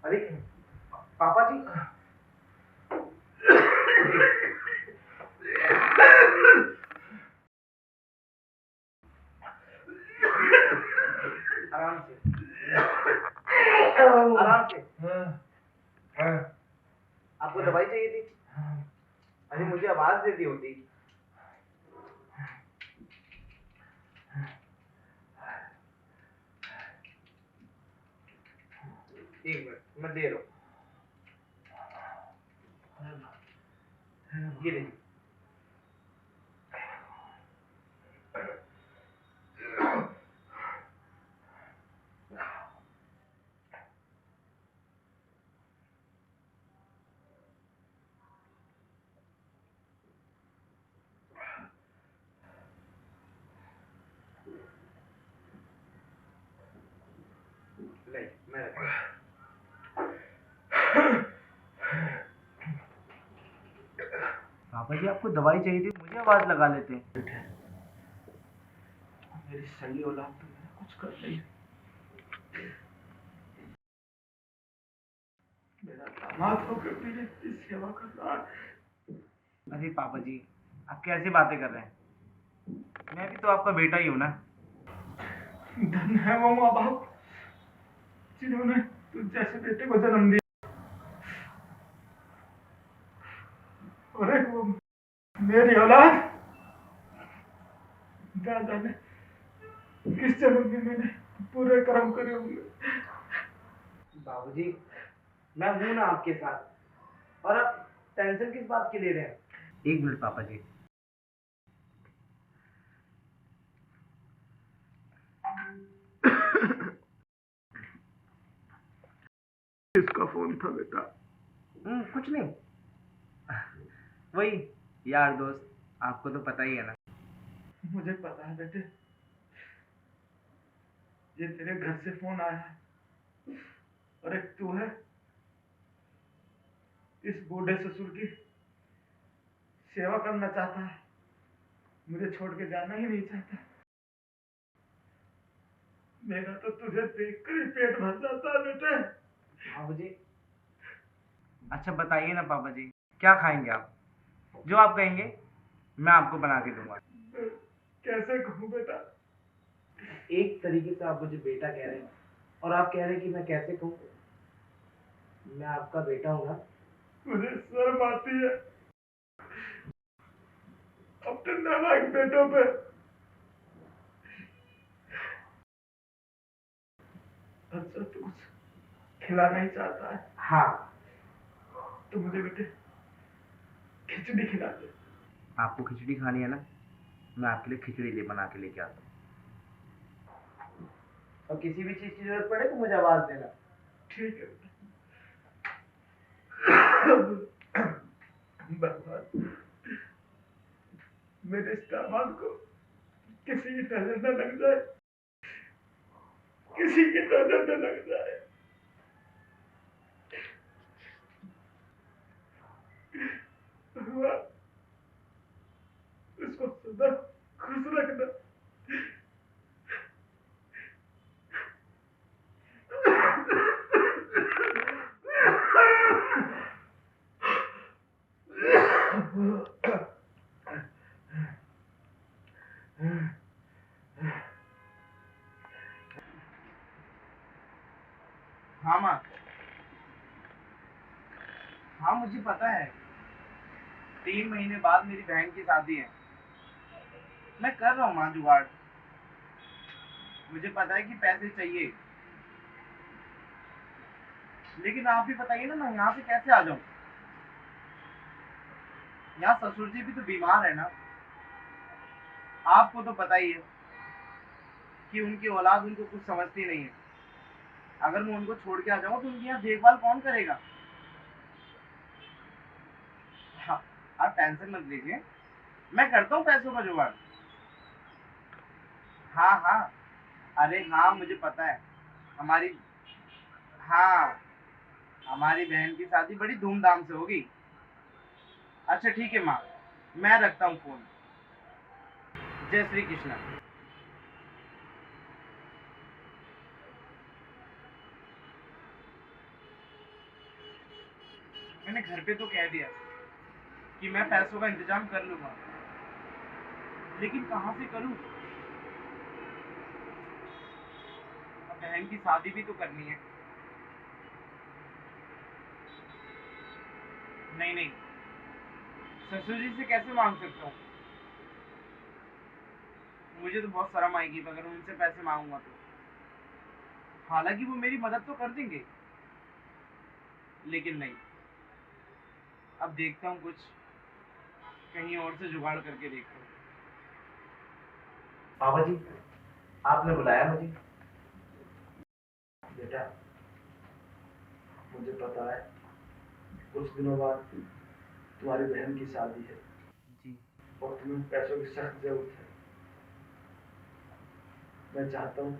अरे पापा जी, आराम से, आराम से। आपको दवाई चाहिए थी? अरे मुझे आवाज दे दी होती। एक मिनट, मैं दे रहा हूँ। ये देखिए। नहीं, मैं रखता हूँ। पापा जी, आपको दवाई चाहिए थी, मुझे आवाज लगा लेते हैं। मेरी सही औलाद तो मेरा कुछ कर रही है। मेरा दामाद होकर मेरी इतनी सेवा कर रहा है। अरे पापा जी, आप कैसी बातें कर रहे हैं? मैं भी तो आपका बेटा ही हूँ ना। धन्य है वो माँ बाप जिन्होंने तुझ जैसे बेटे को जन्म दिया। और एक वो मेरी औलाद, दादा ने किस जन्म में मैंने पूरे कर्म करे होंगे। बाबूजी, मैं हूं ना आपके साथ, और आप टेंशन किस बात की ले रहे हैं? एक मिनट पापा जी। किसका फोन था बेटा? कुछ नहीं, वही यार दोस्त, आपको तो पता ही है ना। मुझे पता है बेटे, ये तेरे घर से फोन आया है, और एक तू है, इस बूढ़े ससुर की सेवा करना चाहता है, मुझे छोड़ के जाना ही नहीं चाहता। मेरा तो तुझे देखकर ही पेट भर जाता है बेटे। बाबू जी, अच्छा बताइए ना पापा जी, क्या खाएंगे आप? जो आप कहेंगे मैं आपको बना के दूंगा। कैसे कहूँ बेटा? एक तरीके से आप मुझे बेटा कह रहे हैं, और आप कह रहे हैं कि मैं कैसे कहूँ? मैं आपका बेटा हूँ ना। मुझे शर्म आती है अपने नालायक बेटों पे। अच्छा तो कुछ खिलाना ही चाहता है? हाँ, तो मुझे बेटे खिचड़ी खिला दे। आपको खिचड़ी खानी है ना, मैं आपके लिए खिचड़ी बना के लेके आता हूँ। और किसी भी चीज की जरूरत पड़े तो मुझे आवाज देना। ठीक है भगवान, मेरे इस दामाद को किसी की नजर न लग जाए, किसी की नजर न लग जाए। भगवान, इसको सदा खुश रखना। हाँ माँ, हाँ मुझे पता है, 3 महीने बाद मेरी बहन की शादी है। मैं कर रहा हूँ माँ जुगाड़। मुझे पता है कि पैसे चाहिए, लेकिन आप भी बताइए ना, मैं यहाँ से कैसे आ जाऊँ? यहाँ ससुर जी भी तो बीमार है ना। आपको तो पता ही है कि उनकी औलाद उनको कुछ समझती नहीं है। अगर मैं उनको छोड़ के आ जाऊँ तो उनकी यहाँ देखभाल कौन करेगा? हाँ, आप टेंशन मत लीजिए, मैं करता हूँ पैसों का जुगाड़। हाँ हाँ, अरे हाँ मुझे पता है। हमारी, हाँ, हमारी बहन की शादी बड़ी धूमधाम से होगी। अच्छा ठीक है माँ, मैं रखता हूँ फोन। जय श्री कृष्ण। मैंने घर पे तो कह दिया कि मैं पैसों का इंतजाम कर लूंगा, लेकिन कहाँ से करूं? अब बहन की शादी भी तो करनी है। नहीं नहीं, ससुर जी से कैसे मांग सकता हूँ? मुझे तो बहुत शर्म आएगी अगर उनसे पैसे मांगूंगा तो। हालांकि वो मेरी मदद तो कर देंगे, लेकिन नहीं, अब देखता हूँ, कुछ कहीं और से जुगाड़ करके देखता हूँ। पापा जी, आपने बुलाया मुझे? बेटा, मुझे पता है कुछ दिनों बाद तुम्हारी बहन की शादी है जी। और तुम्हें पैसों की सख्त जरूरत है। मैं चाहता हूँ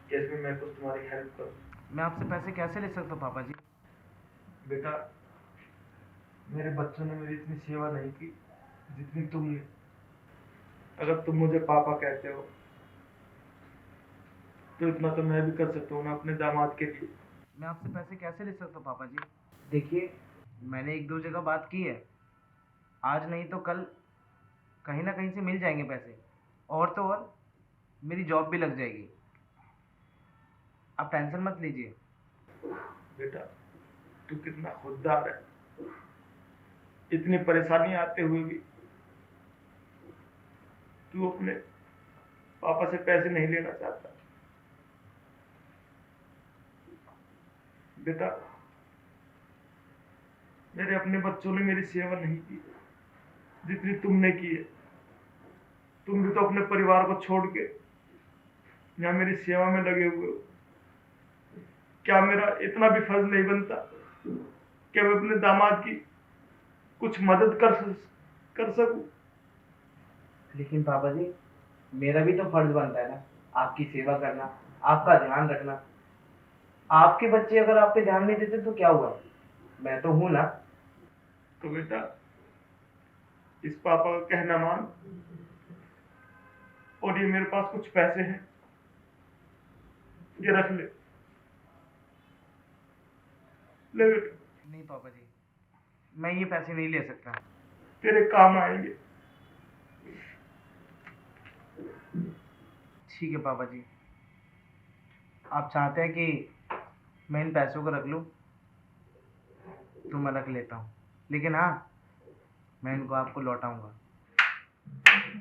कि इसमें मैं कुछ तुम्हारी हेल्प करूँ। मैं आपसे पैसे कैसे ले सकता हूँ पापा जी? बेटा, मेरे बच्चों ने मेरी इतनी सेवा नहीं की जितनी तुमने। अगर तुम मुझे पापा कहते हो तो इतना तो मैं भी कर सकता हूँ ना अपने दामाद के लिए। मैं आपसे पैसे कैसे ले सकता हूँ पापा जी? देखिए, मैंने एक दो जगह बात की है, आज नहीं तो कल कहीं ना कहीं से मिल जाएंगे पैसे, और तो और मेरी जॉब भी लग जाएगी। आप टेंशन मत लीजिए। बेटा, तू कितना खुददार है, इतनी परेशानी आते हुए भी तू अपने पापा से पैसे नहीं लेना चाहता। बेटा, मेरे अपने बच्चों ने मेरी सेवा नहीं की जितनी तुमने की है। तुम भी तो अपने परिवार को छोड़ के यहाँ मेरी सेवा में लगे हुए हो। क्या मेरा इतना भी फर्ज नहीं बनता कि मैं अपने दामाद की कुछ मदद कर सकूं? लेकिन पापा जी, मेरा भी तो फर्ज बनता है ना, आपकी सेवा करना, आपका ध्यान रखना। आपके बच्चे अगर आप पे ध्यान नहीं देते तो क्या हुआ? मैं तो हूं ना। तो बेटा, इस पापा का कहना मान, और ये मेरे पास कुछ पैसे हैं, ये रख ले। ले बेटा, नहीं पापा जी, मैं ये पैसे नहीं ले सकता। तेरे काम आएंगे। ठीक है पापा जी, आप चाहते हैं कि मैं इन पैसों को रख लूं तो मैं रख लेता हूँ, लेकिन हाँ, मैं इनको आपको लौटाऊंगा।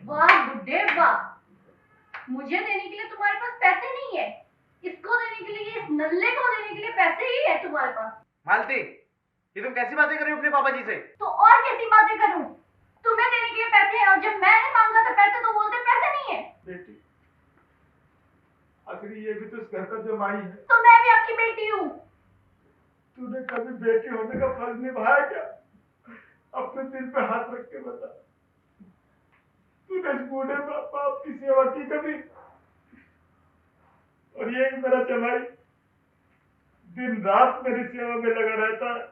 वाह बुड्ढे वाह, मुझे देने के लिए तुम्हारे पास पैसे नहीं है, इसको देने के लिए, इस नल्ले को देने के लिए पैसे ही है तुम्हारे पास। मालती, ये तुम कैसी बातें कर रही हो अपने पापा जी से? तो और कैसी बातें करूं? तुम्हें देने के लिए पैसे हैं और जब मैंने मांगा था पैसे तो बोलते पैसे नहीं है। बेटी, आखिर ये भी तो इस घर का जमाई है। तो मैं भी आपकी बेटी हूँ। तूने कभी बेटी होने का फर्ज निभाया क्या? अपने दिल पे हाथ रख के बता, तूने इस बूढ़े बाप की सेवा की कभी? और ये मेरा जमाई दिन रात मेरी सेवा में लगा रहता है,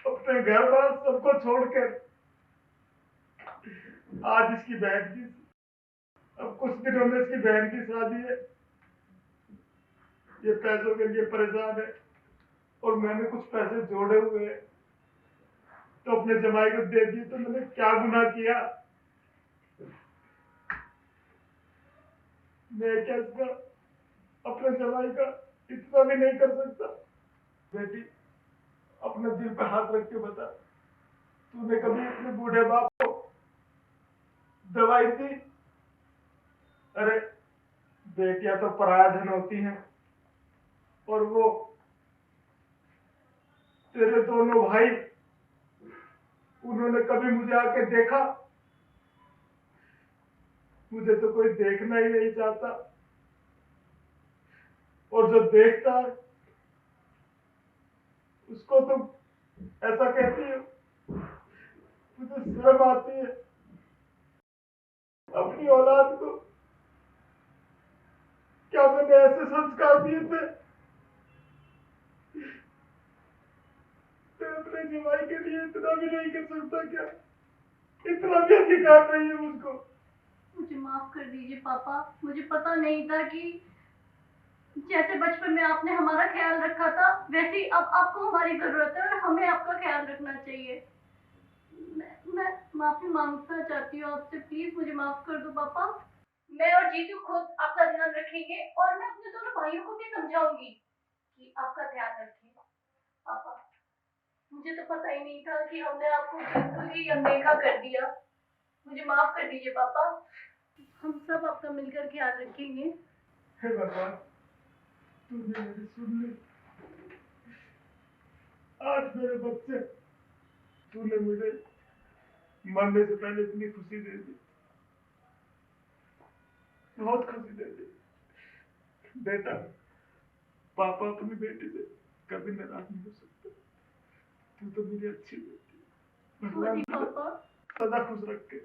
अपने घर बार सबको छोड़कर। आज इसकी बहन की, अब कुछ दिनों में इसकी बहन की शादी है। ये पैसों के लिए परेशान है और मैंने कुछ पैसे जोड़े हुए हैं तो अपने जमाई को दे दिए। तो मैंने क्या गुनाह किया? मैं क्या इसका, अपने जमाई का इतना भी नहीं कर सकता? बेटी, अपने दिल पे हाथ रख के बता, तूने कभी अपने बूढ़े बाप को दवाई दी? अरे, बेटियां तो पराया धन होती हैं, और वो तेरे दोनों भाई, उन्होंने कभी मुझे आके देखा? मुझे तो कोई देखना ही नहीं चाहता, और जो देखता है उसको तुम ऐसा कहती हो? मुझे शर्म आती है अपनी औलाद को। क्या मैंने ऐसे संस्कार दिए थे? मैं अपने जमाई के लिए इतना भी नहीं कर सकता क्या? इतना भी अधिकार नहीं है मुझको? मुझे माफ कर दीजिए पापा, मुझे पता नहीं था कि जैसे बचपन में आपने हमारा ख्याल रखा था, वैसे ही अब आपको हमारी जरूरत है और हमें आपका ख्याल रखना चाहिए। मैं माफी मांगना चाहती हूँ आपसे, प्लीज मुझे माफ कर दो पापा। मैं और जीतू खुद आपका ध्यान रखेंगे और मैं अपने दोनों भाइयों को भी समझाऊंगी कि आपका ध्यान रखें। पापा, मुझे तो पता ही नहीं था कि हमने आपको बिल्कुल ही अनदेखा कर दिया। मुझे माफ कर दीजिए पापा। हम सब आपका मिलकर ख्याल रखेंगे। हे भगवान, तूने मेरी सुन ली। आज मेरे बच्चे, तूने मुझे मरने से पहले इतनी खुशी दे दी, बहुत खुशी दे दी। बेटा, पापा अपनी बेटी से कभी नाराज नहीं हो सकता। तू तो मेरी अच्छी बेटी, भगवान तुझे सदा खुश रखे।